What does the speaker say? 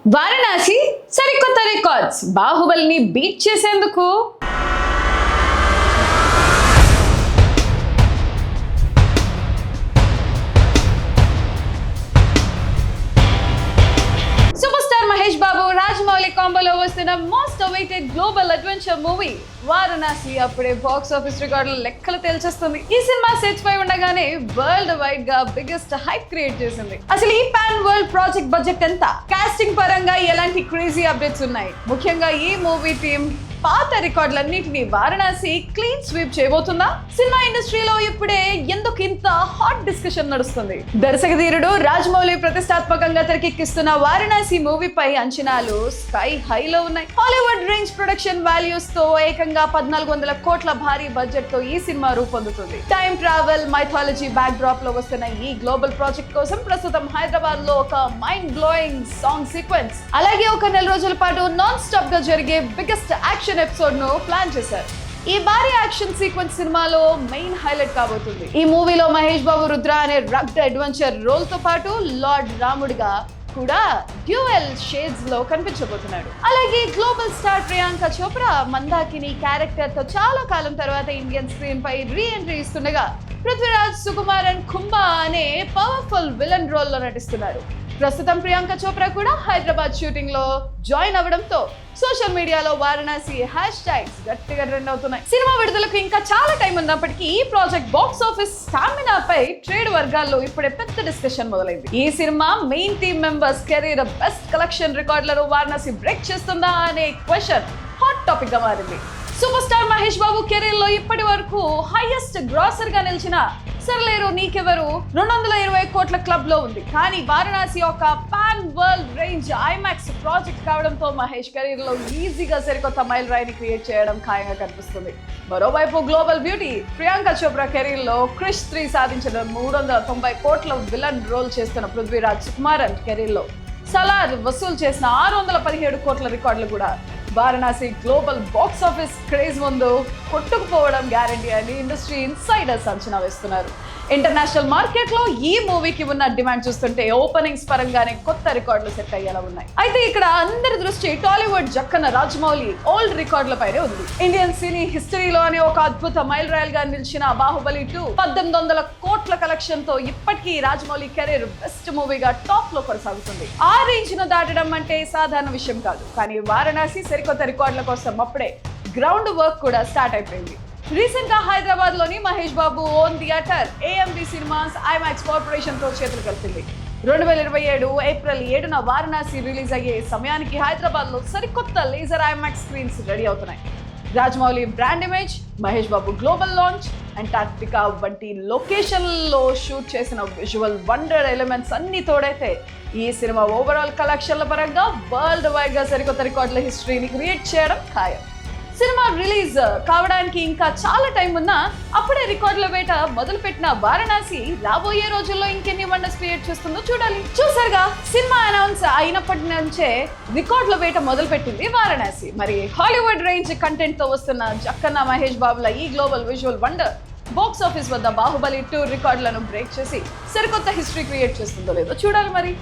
వారణాసి సరికొత్త records బాహుబలిని beat చేసేందుకు super star Mahesh Babu Rajamouli కాంబోలో వస్తున్న most awaited global adventure movie Varanasi అప్పుడే బాక్స్ ఆఫీస్ రికార్డుల లెక్కలు తేల్చేస్తుంది. ఈ సినిమా సెట్స్ పై ఉండగానే వరల్డ్ వైడ్ గా బిగ్గెస్ట్ హైప్ క్రియేట్ చేసింది. అసలు ఈ పాన్ వరల్డ్ ప్రాజెక్ట్ బడ్జెట్ ఎంత, కాస్టింగ్ పరంగా ఎలాంటి క్రేజీ అప్డేట్స్ ఉన్నాయి, ముఖ్యంగా ఈ మూవీ టీమ్ పాత రికార్డులన్నింటినీ వారణాసి క్లీన్ స్వీప్ చేయబోతుందా? సినిమా ఇండస్ట్రీలో ఇప్పుడే ఎందుకు ఇంత హాట్ డిస్కషన్ నడుస్తుంది? దర్శక ధీరుడు రాజమౌళి ప్రతిష్టాత్మకంగా తెరకెక్కిస్తున్న వారణాసి మూవీపై అంచనాలు స్కై హైలో ఉన్నాయి. హాలీవుడ్ రేంజ్ ప్రొడక్షన్ వాల్యూస్ తో ఏకంగా 1400 కోట్ల భారీ బడ్జెట్ తో ఈ సినిమా రూపొందుతుంది. Time travel mythology backdrop లో వస్తున్న ఈ గ్లోబల్ ప్రాజెక్ట్ కోసం ప్రస్తుతం హైదరాబాద్ లో ఒక మైండ్ బ్లోయింగ్ సాంగ్ సీక్వెన్స్, అలాగే ఒక నెల రోజుల పాటు నాన్ స్టాప్ గా జరిగే బిగ్గెస్ట్ యాక్షన్ ఎపిసోడ్ ను ప్లాన్ చేశారు. ఈ భారీ యాక్షన్ సీక్వెన్స్ సినిమాలో మెయిన్ హైలైట్ కాబోతుంది. ఈ మూవీలో మహేష్ బాబు రుద్ర అనే రగ్డ్ అడ్వెంచర్ రోల్ తో పాటు లార్డ్ రాముడిగా కూడా డ్యూయల్ షేడ్స్ లో కనిపించబోతున్నాడు. అలాగే global star Priyanka Chopra Mandakini character తో చాలా కాలం తర్వాత ఇండియన్ స్క్రీన్ పై రీ ఎంట్రీ ఇస్తుండగా పృథ్వీరాజ్ సుకుమారన్ కుంభా అనే పవర్ఫుల్ విలన్ రోల్ లో నటిస్తున్నారు. ప్రస్తుతం ప్రియాంక చోప్రా కూడా హైదరాబాద్ షూటింగ్ లో జాయిన్ అవ్వడంతో సోషల్ మీడియాలో వారణాసి హ్యాష్ ట్యాగ్స్ గట్టిగా ట్రెండ్ అవుతున్నాయి. సినిమా విడుదలకు ఇంకా చాలా టైం ఉన్నప్పటికీ ఈ ప్రాజెక్ట్ బాక్స్ ఆఫీస్ స్టామినా పై ట్రేడ్ వర్గాల్లో ఇప్పుడే పెద్ద డిస్కషన్ మొదలైంది. ఈ cinema main team members career best collection రికార్డులను వారణాసి బ్రేక్ చేస్తుందా అనే క్వశ్చన్ హాట్ టాపిక్ గా మారింది. Super star Mahesh Babu career లో ఇప్పటి వరకు హైయెస్ట్ గ్రాసర్ గా నిలిచిన సర్లేరు నీకెవరు 220 కోట్ల క్లబ్ లో ఉంది. కానీ వారణాసి ఒక pan world range IMAX project కావడంతో మహేష్ కెరీర్ లో ఈజీగా సరికొత్త మైల్ రాయిని క్రియేట్ చేయడం ఖాయంగా కనిపిస్తుంది. మరోవైపు global beauty Priyanka Chopra career లో క్రిష్ 3 సాధించిన 390 కోట్ల విలన్ రోల్ చేస్తున్న పృథ్వీరాజ్ సుకుమారన్ కెరీర్ లో సలార్ వసూలు చేసిన 617 కోట్ల రికార్డులు కూడా Varanasi global box office craze ముందు కొట్టుకుపోవడం గ్యారంటీ అని ఇండస్ట్రీ ఇన్సైడర్స్ అంచనా వేస్తున్నారు. ఇంటర్నేషనల్ మార్కెట్ లో ఈ మూవీకి ఉన్న డిమాండ్ చూస్తుంటే ఓపెనింగ్స్ పరంగానే కొత్త రికార్డులు సెట్ అయ్యేలా ఉన్నాయి. అయితే ఇక్కడ అందరి దృష్టి టాలీవుడ్ జక్కన రాజమౌళి ఓల్డ్ రికార్డుల పైనే ఉంది. ఇండియన్ సినీ హిస్టరీలోనే ఒక అద్భుత మైల్ రాయల్ గా నిలిచిన బాహుబలి 2 1800 కోట్ల కలెక్షన్ తో ఇప్పటికీ రాజమౌళి కెరీర్ బెస్ట్ మూవీగా టాప్ లో కొనసాగుతుంది. ఆ రేంజ్ ను దాటడం అంటే సాధారణ విషయం కాదు. కానీ వారణాసి సరికొత్త రికార్డుల కోసం అప్పుడే గ్రౌండ్ వర్క్ కూడా స్టార్ట్ అయిపోయింది. రీసెంట్ గా హైదరాబాద్ లోని Mahesh Babu own theatre AMD cinemas IMAX corporation తో చేతులు కలిపింది. 2027 ఏప్రిల్ 7న వారణాసి రిలీజ్ అయ్యే సమయానికి హైదరాబాద్ లో సరికొత్త లేజర్ ఐమాక్స్ స్క్రీన్స్ రెడీ అవుతున్నాయి. Rajamouli brand image, Mahesh Babu global launch, Antarctica వంటి లొకేషన్లో షూట్ చేసిన విజువల్ వండర్ ఎలిమెంట్స్ అన్ని తోడైతే ఈ సినిమా ఓవరాల్ కలెక్షన్ల పరంగా వరల్డ్ వైడ్ గా సరికొత్త రికార్డుల హిస్టరీని క్రియేట్ చేయడం ఖాయం. సినిమా రిలీజ్ కావడానికి ఇంకా చాలా టైం ఉన్నా అప్పుడే రికార్డుల వేట మొదలుపెట్టిన వారణాసి రాబోయే రోజుల్లో ఇంకెన్ని వండర్స్ క్రియేట్ చేస్తుందో చూడాలి. చూసారుగా, సినిమా అనౌన్స్ అయినప్పటి నుంచే రికార్డుల వేట మొదలుపెట్టింది వారణాసి. మరి హాలీవుడ్ రేంజ్ కంటెంట్ తో వస్తున్న జక్కన్న మహేష్ బాబుల ఈ global visual wonder box office వద్ద బాహుబలి 2 రికార్డులను బ్రేక్ చేసి సరికొత్త హిస్టరీ క్రియేట్ చేస్తుందో లేదో చూడాలి మరి.